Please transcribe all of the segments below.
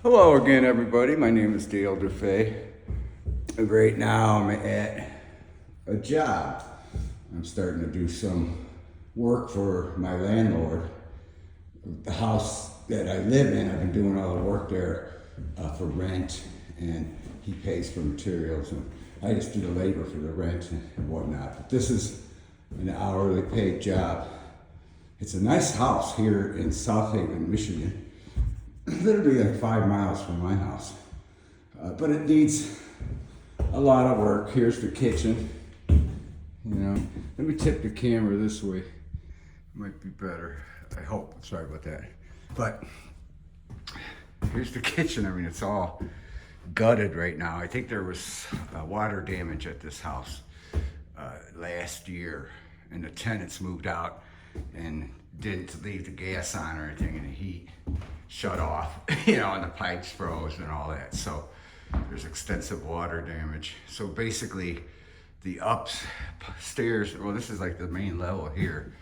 Hello again, everybody. My name is Dale DeFay. And right now I'm at a job. I'm starting to do some work for my landlord. The house that I live in, I've been doing all the work there for rent, and he pays for materials, and I just do the labor for the rent and whatnot. But this is an hourly paid job. It's a nice house here in South Haven, Michigan. Literally like 5 miles from my house. But it needs a lot of work. Here's the kitchen. Let me tip the camera this way. Might be better. I hope. Sorry about that. But here's the kitchen. I mean, it's all gutted right now. I think there was water damage at this house last year, and the tenants moved out and didn't leave the gas on or anything, and the heat shut off, and the pipes froze and all that. So there's extensive water damage. So basically the upstairs, well, this is like the main level here.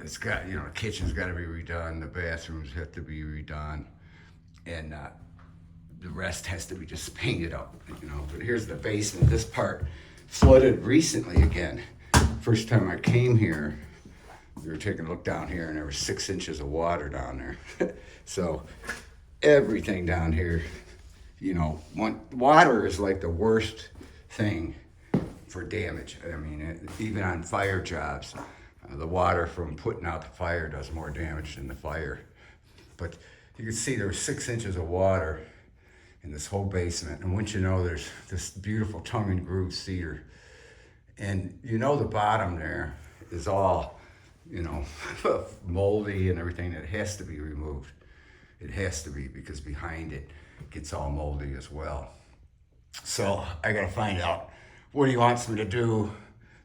It's got, the kitchen's got to be redone. The bathrooms have to be redone. And the rest has to be just painted up, But here's the basement. This part flooded recently again. First time I came here, we were taking a look down here and there was 6 inches of water down there. So everything down here, water is like the worst thing for damage. I mean, even on fire jobs, the water from putting out the fire does more damage than the fire. But you can see there was 6 inches of water in this whole basement. And once there's this beautiful tongue and groove cedar. And the bottom there is all, moldy and everything. That has to be removed. It has to be, because behind it gets all moldy as well. So I gotta find out what he wants me to do.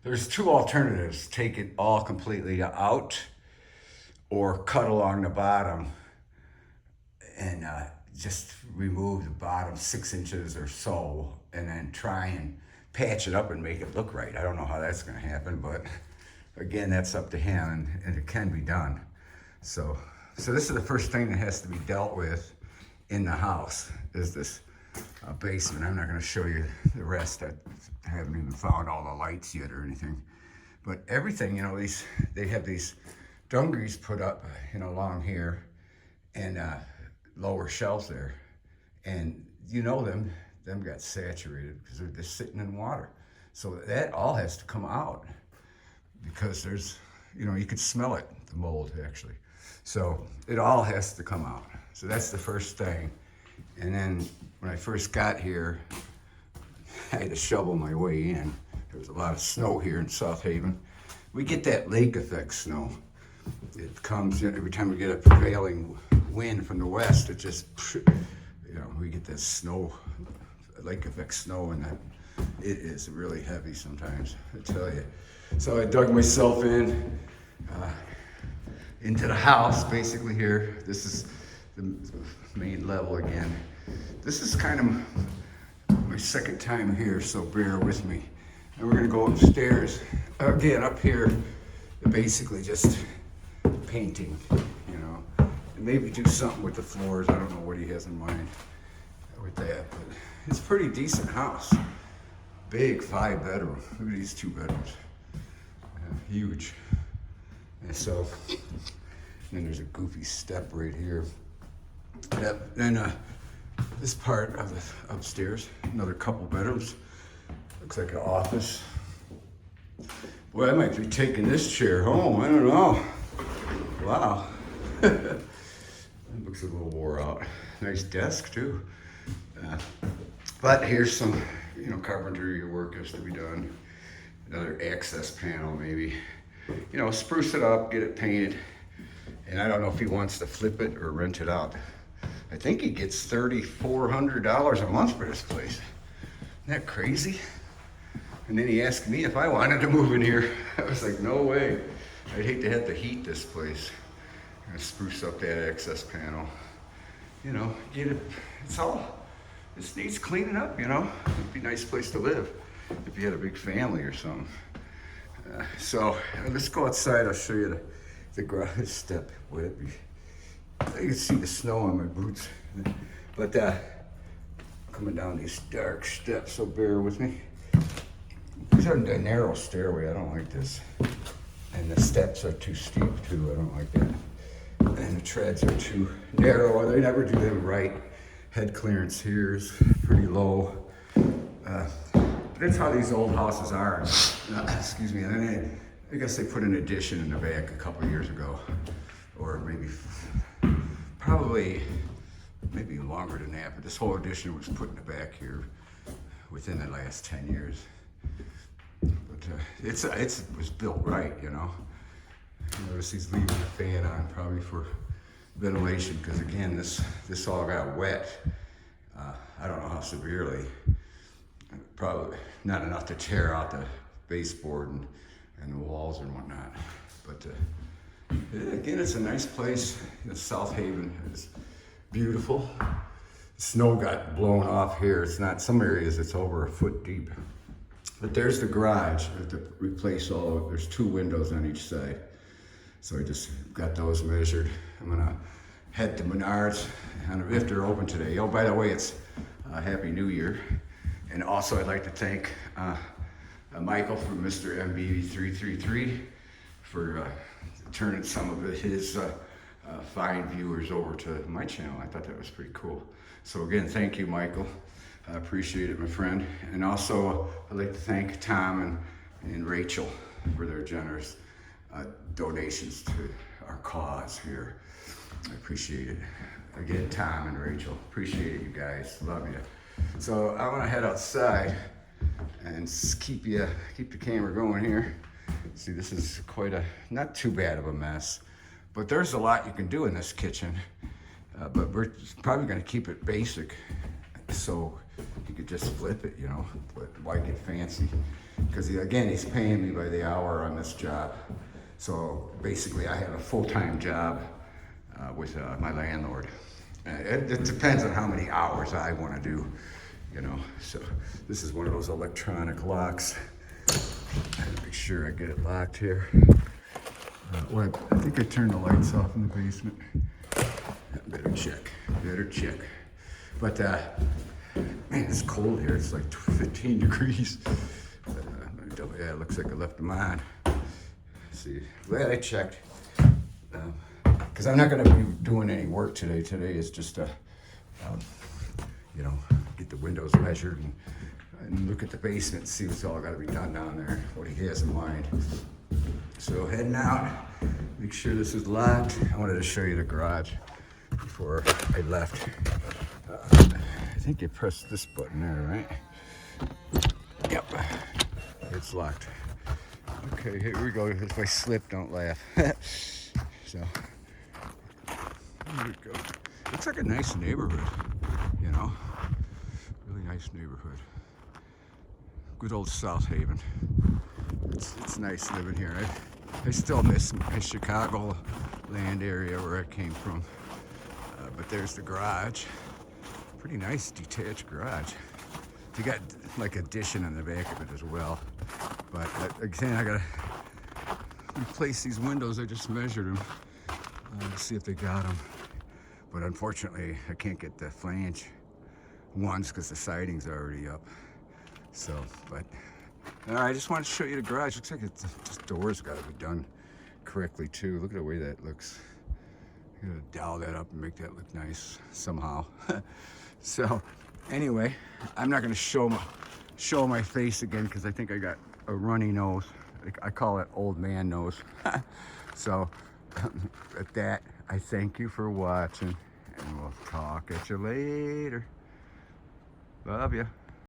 There's 2 alternatives: take it all completely out, or cut along the bottom and just remove the bottom 6 inches or so, and then try and patch it up and make it look right. I don't know how that's gonna happen, but again, that's up to him, and it can be done. So this is the first thing that has to be dealt with in the house, is this basement. I'm not going to show you the rest. I haven't even found all the lights yet or anything. But everything, they have these dungarees put up, along here, and lower shelves there. And them got saturated because they're just sitting in water. So that all has to come out, because there's, you could smell it, the mold actually. So it all has to come out. So that's the first thing. And then when I first got here, I had to shovel my way in. There was a lot of snow here in South Haven. We get that lake effect snow. It comes every time we get a prevailing wind from the west. It just, we get this snow, lake effect snow, and that it is really heavy sometimes, I tell you. So I dug myself into the house, basically here. This is the main level again. This is kind of my second time here, so bear with me. And we're gonna go upstairs. Again, up here, basically just painting, and maybe do something with the floors. I don't know what he has in mind with that, but it's a pretty decent house. Big 5-bedroom. Look at these 2 bedrooms. Huge. And so, then there's a goofy step right here. Yep. Then this part of the upstairs, another couple bedrooms. Looks like an office. Boy, I might be taking this chair home. I don't know. Wow. It looks a little wore out. Nice desk too. But here's some, carpentry work has to be done. Another access panel maybe. Spruce it up, get it painted. And I don't know if he wants to flip it or rent it out. I think he gets $3,400 a month for this place. Isn't that crazy? And then he asked me if I wanted to move in here. I was like, no way. I'd hate to have to heat this place. I'm gonna spruce up that access panel. Get it, this needs cleaning up, It'd be a nice place to live if you had a big family or something. So let's go outside. I'll show you the garage step. You can see the snow on my boots. But coming down these dark steps, so bear with me. These are a narrow stairway, I don't like this. And the steps are too steep too, I don't like that. And the treads are too narrow, they never do them right. Head clearance here is pretty low. That's how these old houses are. Excuse me, I guess they put an addition in the back a couple years ago. Or probably maybe longer than that, but this whole addition was put in the back here within the last 10 years. But it was built right, you know. Notice he's leaving the fan on probably for ventilation, because again, this all got wet. I don't know how severely. Probably not enough to tear out the baseboard and the walls and whatnot. But again, it's a nice place. South Haven is beautiful. Snow got blown off here. It's not, some areas it's over a foot deep. But there's the garage. I have to replace all of it. There's 2 windows on each side. So I just got those measured. I'm gonna head to Menards, if they're open today. Oh, by the way, it's Happy New Year. And also I'd like to thank Michael from Mr. MB333 for turning some of his fine viewers over to my channel. I thought that was pretty cool. So again, thank you, Michael. I appreciate it, my friend. And also I'd like to thank Tom and Rachel for their generous donations to our cause here. I appreciate it. Again, Tom and Rachel, appreciate you guys, love you. So I want to head outside and keep the camera going here. See, this is quite not too bad of a mess, but there's a lot you can do in this kitchen. But we're probably going to keep it basic, so you could just flip it, you know. But why get fancy? Because again, he's paying me by the hour on this job. So basically, I have a full-time job with my landlord. It depends on how many hours I want to do, you know. So this is one of those electronic locks. I gotta make sure I get it locked here. Well, I think I turned the lights off in the basement. Better check. But man, it's cold here. It's like 15 degrees. Yeah, it looks like I left them on. See, glad I checked. Because I'm not going to be doing any work today. Today is just you know, get the windows measured and look at the basement and see what's all got to be done down there, what he has in mind. So heading out, make sure this is locked. I wanted to show you the garage before I left. I think you pressed this button there, right? Yep, it's locked. Okay, here we go. If I slip, don't laugh. So, there we go. Looks like a nice neighborhood, you know? Really nice neighborhood. Good old South Haven. It's nice living here. I still miss my Chicago land area where I came from. But there's the garage. Pretty nice detached garage. You got like addition in the back of it as well. But again, I gotta replace these windows. I just measured them to see if they got them. But unfortunately, I can't get the flange ones because the siding's already up. So, but I just wanted to show you the garage. Looks like this door's got to be done correctly too. Look at the way that looks. I'm gonna dial that up and make that look nice somehow. So, anyway, I'm not gonna show my face again because I think I got a runny nose. I call it old man nose. So, at that, I thank you for watching, and we'll talk at you later. Love you.